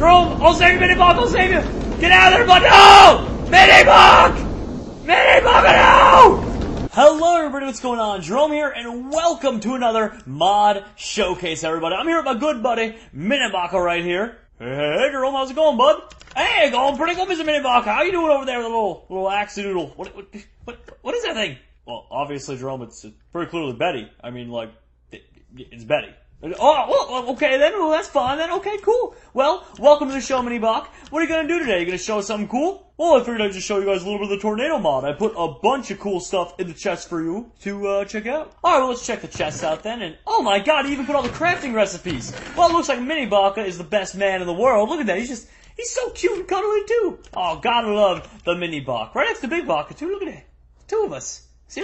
Jerome, I'll save you, Mini Bacca, I'll save you! Get out of there, bud! No! Mini Bacca! Mini Bacca, no! Hello everybody, what's going on? Jerome here, and welcome to another mod showcase, everybody. I'm here with my good buddy, Mini Bacca, right here. Hey, Jerome, how's it going, bud? Hey, going pretty good, Mr. Mini Bacca. How you doing over there, little axadoodle? What is that thing? Well, obviously, Jerome, it's pretty clearly Betty. I mean, like, it's Betty. Oh, well, okay then. Well, that's fine then. Okay, cool. Well, welcome to the show, Mini Bacca. What are you gonna do today? You gonna show us something cool? Well, I figured I'd just show you guys a little bit of the tornado mod. I put a bunch of cool stuff in the chest for you to check out. Alright, well, let's check the chest out then. And oh my god, he even put all the crafting recipes. Well, it looks like Mini Bacca is the best man in the world. Look at that. He's so cute and cuddly too. Oh, gotta love the Mini Bacca. Right next to Big Bacca too. Look at that. Two of us. See,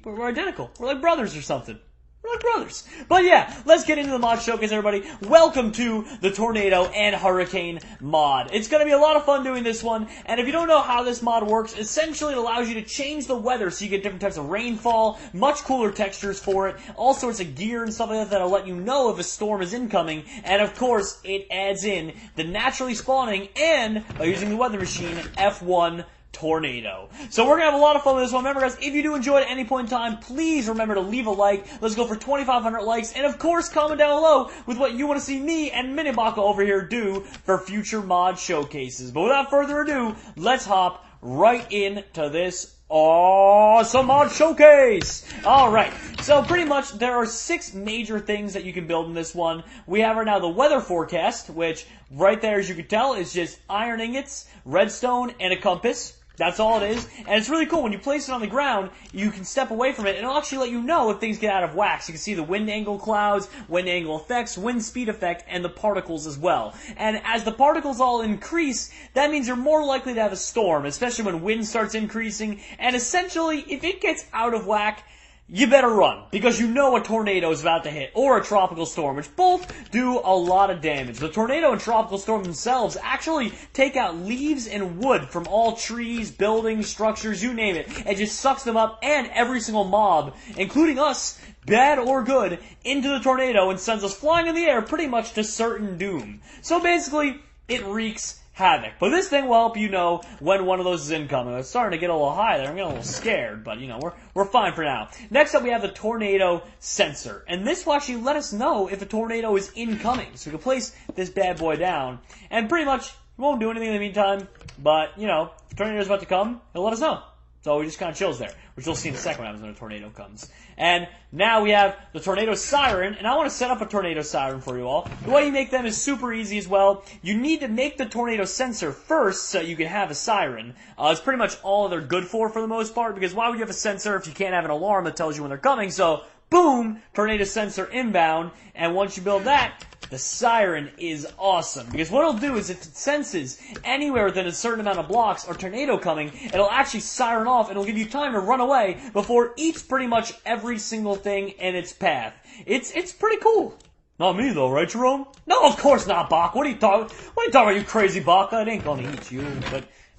we're identical. We're like brothers or something. We're like brothers. But yeah, let's get into the mod showcase, everybody. Welcome to the Tornado and Hurricane mod. It's going to be a lot of fun doing this one, and if you don't know how this mod works, essentially it allows you to change the weather so you get different types of rainfall, much cooler textures for it, all sorts of gear and stuff like that that'll let you know if a storm is incoming, and of course, it adds in the naturally spawning and, by using the weather machine, F1 tornado. So we're going to have a lot of fun with this one. Remember, guys, if you do enjoy it at any point in time, please remember to leave a like. Let's go for 2,500 likes. And, of course, comment down below with what you want to see me and Mini Bacca over here do for future mod showcases. But without further ado, let's hop right into this awesome mod showcase! Alright, so pretty much there are 6 major things that you can build in this one. We have right now the weather forecast, which right there, as you can tell, is just iron ingots, redstone, and a compass. That's all it is, and it's really cool. When you place it on the ground, you can step away from it, and it'll actually let you know if things get out of whack. So you can see the wind angle clouds, wind angle effects, wind speed effect, and the particles as well. And as the particles all increase, that means you're more likely to have a storm, especially when wind starts increasing. And essentially, if it gets out of whack, you better run, because you know a tornado is about to hit, or a tropical storm, which both do a lot of damage. The tornado and tropical storm themselves actually take out leaves and wood from all trees, buildings, structures, you name it. It just sucks them up, and every single mob, including us, bad or good, into the tornado and sends us flying in the air pretty much to certain doom. So basically, it wreaks havoc. But this thing will help you know when one of those is incoming. It's starting to get a little high there. I'm getting a little scared, but, you know, we're fine for now. Next up, we have the tornado sensor. And this will actually let us know if a tornado is incoming. So we can place this bad boy down, and pretty much it won't do anything in the meantime, but, you know, if a tornado is about to come, it'll let us know. So he just kind of chills there, which you'll see in a second what happens when a tornado comes. And now we have the tornado siren, and I want to set up a tornado siren for you all. The way you make them is super easy as well. You need to make the tornado sensor first so you can have a siren. It's pretty much all they're good for the most part, because why would you have a sensor if you can't have an alarm that tells you when they're coming? So, boom, tornado sensor inbound, and once you build that, the siren is awesome, because what it'll do is if it senses anywhere within a certain amount of blocks a tornado coming, it'll actually siren off, and it'll give you time to run away before it eats pretty much every single thing in its path. It's pretty cool. Not me though, right, Jerome? No, of course not, Bacca. What are you talking about, you crazy Bacca? It ain't gonna eat you,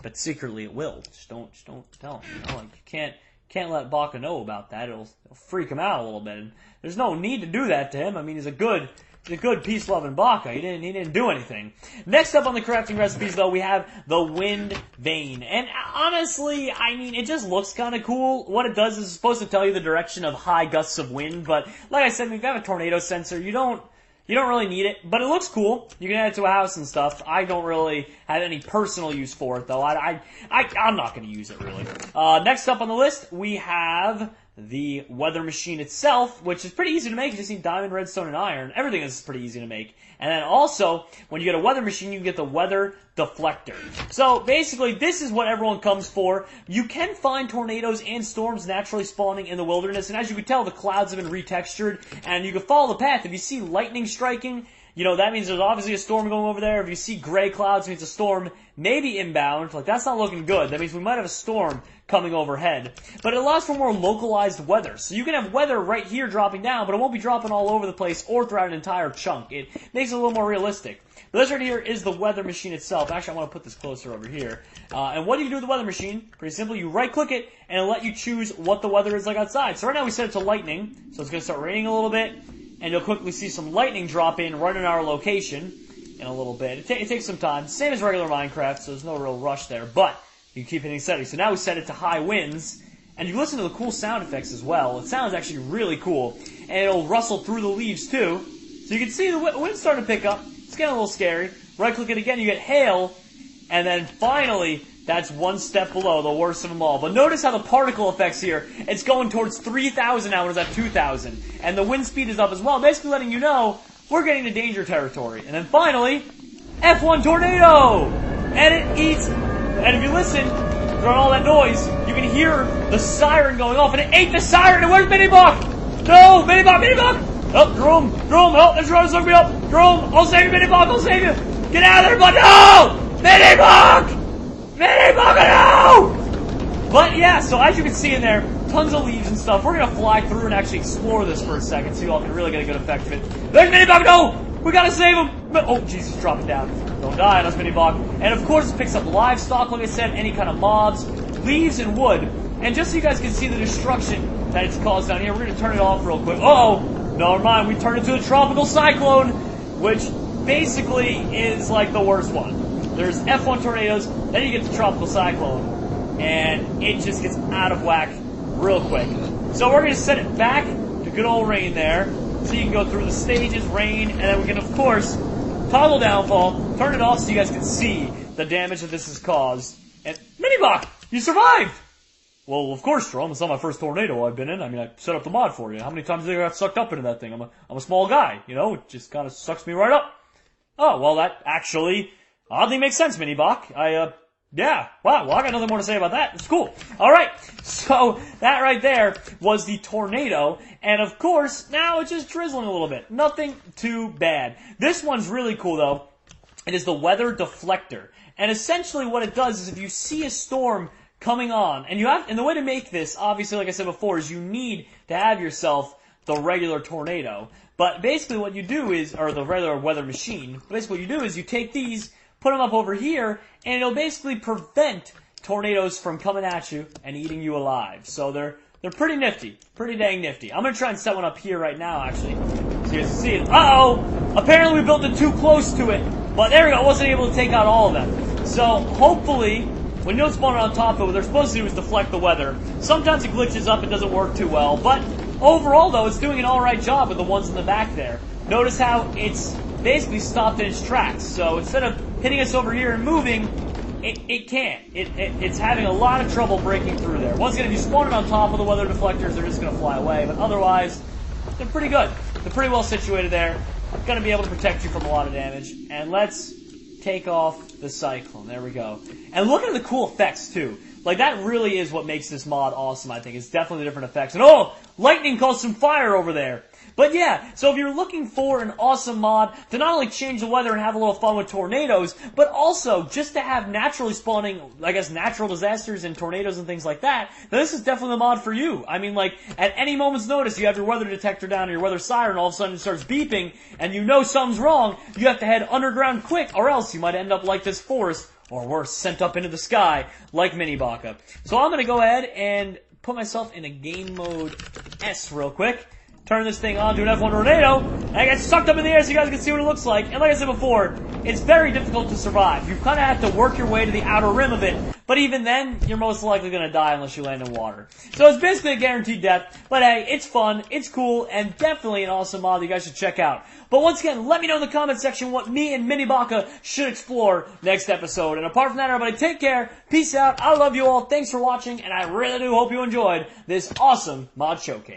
but secretly it will. Just don't tell him. You know, like you can't let Bacca know about that. It'll freak him out a little bit. And there's no need to do that to him. I mean, he's a good peace-loving Bacca. He didn't do anything. Next up on the crafting recipes, though, we have the wind vane. And honestly, I mean, it just looks kind of cool. What it does is it's supposed to tell you the direction of high gusts of wind. But like I said, if you have a tornado sensor, you don't really need it, but it looks cool. You can add it to a house and stuff. I don't really have any personal use for it, though. I'm not going to use it, really. Next up on the list, we have the weather machine itself, which is pretty easy to make. You just need diamond, redstone, and iron. Everything is pretty easy to make. And then also, when you get a weather machine, you can get the weather deflector. So basically, this is what everyone comes for. You can find tornadoes and storms naturally spawning in the wilderness, and as you can tell, the clouds have been retextured, and you can follow the path. If you see lightning striking, you know, that means there's obviously a storm going over there. If you see gray clouds, it means a storm maybe inbound. Like, that's not looking good. That means we might have a storm coming overhead. But it allows for more localized weather. So you can have weather right here dropping down, but it won't be dropping all over the place or throughout an entire chunk. It makes it a little more realistic. But this right here is the weather machine itself. Actually, I want to put this closer over here. And what do you do with the weather machine? Pretty simple. You right-click it, and it'll let you choose what the weather is like outside. So right now we set it to lightning. So it's going to start raining a little bit. And you'll quickly see some lightning drop in right in our location. in a little bit. It takes some time. Same as regular Minecraft, so there's no real rush there, but you keep hitting settings. So now we set it to high winds, and you listen to the cool sound effects as well. It sounds actually really cool, and it'll rustle through the leaves too. So you can see the wind's starting to pick up. It's getting a little scary. Right-click it again, you get hail, and then finally, that's one step below, the worst of them all. But notice how the particle effects here, it's going towards 3,000 now, when it's at 2,000. And the wind speed is up as well, basically letting you know we're getting to danger territory. And then finally, F1 tornado! And it eats, and if you listen, throughout all that noise, you can hear the siren going off, and it ate the siren, and where's Mini Bacca? No! Mini Bacca! Oh, Jerome, oh, there's Jerome, look me up! Jerome, I'll save you, Mini Bacca, I'll save you! Get out of there, but no! Mini Bacca! Mini Bacca, no! But yeah, so as you can see in there, tons of leaves and stuff. We're gonna fly through and actually explore this for a second, so you all can really get a good effect of it. There's Mini Bacca, no! We gotta save him! Oh, Jesus, drop it down. Don't die on us, Mini Bacca. And of course, it picks up livestock, like I said, any kind of mobs, leaves, and wood. And just so you guys can see the destruction that it's caused down here, we're gonna turn it off real quick. Uh-oh! No, never mind, we turned it to a tropical cyclone, which basically is like the worst one. There's F1 tornadoes, then you get the tropical cyclone, and it just gets out of whack real quick. So we're going to set it back to good old rain there, so you can go through the stages, rain, and then we can, of course, toggle downfall, turn it off so you guys can see the damage that this has caused. And Mini Bacca, you survived! Well, of course, Jerome. It's not my first tornado I've been in. I mean, I set up the mod for you. How many times did I got sucked up into that thing? I'm a small guy, you know? It just kind of sucks me right up. Oh, well, that actually oddly makes sense, Mini Bacca. Yeah. Wow, well, I got nothing more to say about that. It's cool. Alright, so that right there was the tornado. And of course, now it's just drizzling a little bit. Nothing too bad. This one's really cool, though. It is the weather deflector. And essentially what it does is if you see a storm coming on, and the way to make this, obviously, like I said before, is you need to have yourself the regular tornado. But basically what you do is, or the regular weather machine, basically what you do is you take these, put them up over here, and it'll basically prevent tornadoes from coming at you and eating you alive. So they're pretty nifty, pretty dang nifty. I'm going to try and set one up here right now, actually, so you guys can see it. Uh-oh! Apparently we built it too close to it, but there we go, I wasn't able to take out all of them. So hopefully, when you don't spawn it on top of it, what they're supposed to do is deflect the weather. Sometimes it glitches up, it doesn't work too well, but overall, though, it's doing an alright job with the ones in the back there. Notice how it's basically stopped in its tracks. So instead of hitting us over here and moving, it can't. It's having a lot of trouble breaking through there. Once again, if you spawn it on top of the weather deflectors, they're just going to fly away. But otherwise, they're pretty good. They're pretty well situated there. Going to be able to protect you from a lot of damage. And let's take off the cyclone. There we go. And look at the cool effects, too. Like, that really is what makes this mod awesome, I think. It's definitely the different effects. And, oh! Lightning caused some fire over there. But yeah, so if you're looking for an awesome mod to not only change the weather and have a little fun with tornadoes, but also just to have naturally spawning, I guess, natural disasters and tornadoes and things like that, then this is definitely the mod for you. I mean, like, at any moment's notice, you have your weather detector down or your weather siren, all of a sudden it starts beeping, and you know something's wrong, you have to head underground quick, or else you might end up like this forest, or worse, sent up into the sky, like Mini Bacca. So I'm going to go ahead and put myself in a game mode S real quick. Turn this thing on to an F1 tornado, and I get sucked up in the air so you guys can see what it looks like. And like I said before, it's very difficult to survive. You kind of have to work your way to the outer rim of it, but even then, you're most likely going to die unless you land in water. So it's basically a guaranteed death, but hey, it's fun, it's cool, and definitely an awesome mod that you guys should check out. But once again, let me know in the comment section what me and Mini Bacca should explore next episode. And apart from that, everybody, take care, peace out, I love you all, thanks for watching, and I really do hope you enjoyed this awesome mod showcase.